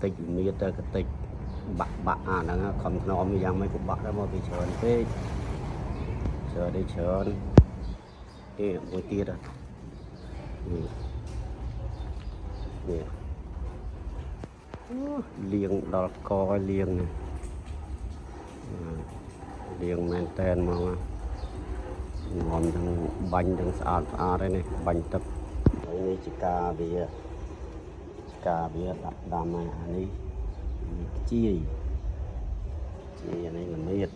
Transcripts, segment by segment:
តិចមានតែកតិចបាក់ហ្នឹងខំថ្នមយ៉ាងមិនក៏បាក់ដែរមកពីច្រើនពេកច្រើនទេច្រើននេះមួយទៀតនេះលៀងដល់កលៀងលៀងមែនតែនមកងំទាំងបាញ់ទាំងស្អាតហើយនេះបាញ់ទឹកហើយនេះជាការវាដាក់ដាំហើយអានេះជាយអានេះល្មៀត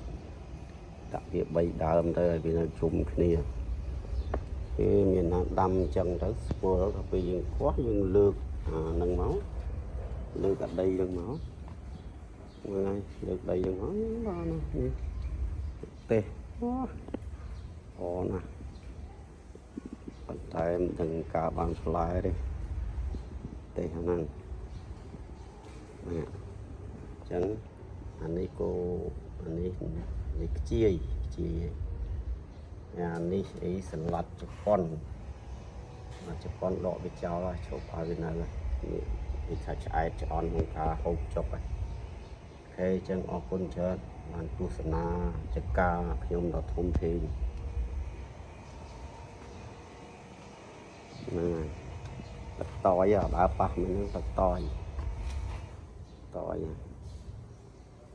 ដាក់វា3ដើមទៅឲ្យវានៅជុំគ្នាគេមានដាំអញ្ចឹងទៅស្គាល់ទៅពេលយើងខ្វះយើងលើកហ្នឹងមកលើកអាដីហ្នឹងមកហ្នឹងហើយលើកដីហ្នឹងមកបាទនេះទេអូណាប៉ុន្តែមិនដឹងការបានឆ្លែទេទេហ្នឹងអញ្ចឹងអានេះក៏អានេះខ្ជាយអានេះអីសន្លត់ជប៉ុនដកវាចោលហើយឈប់ឲ្យវានៅវាថាឆ្អែតឆ្អន់ក្នុងការហូបចុកហើយអូខេអញ្ចឹងអរគុណច្រើនបានទស្សនាចកាខ្ញុំដល់ធំធេងហ្នឹងហើយតយដើរប៉ះមិនហ្នឹងតយ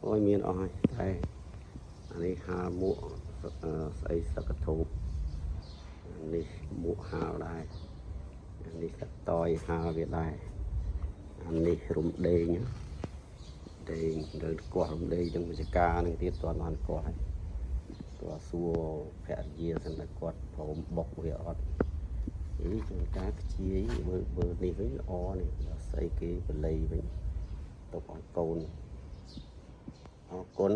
អូយមានអស់ហើយតែអានេះហាលមួកស្អីសឹកធូបអានេះមួកហាលដែរអានេះសតយហាលវាដែរអានេះរំដេងទៅគាស់រំដេងនឹងវិជ្ជការនឹងទៀតតបានគាស់ហើយតើសួរភរិយាសិនតែគាត់ព្រមបុកវាអត់អីជាការខ្ជាយបើនេះវិញល្អនេះដល់ស្អីគេបល័យវិញទុកឲ្យកូនអរគុណ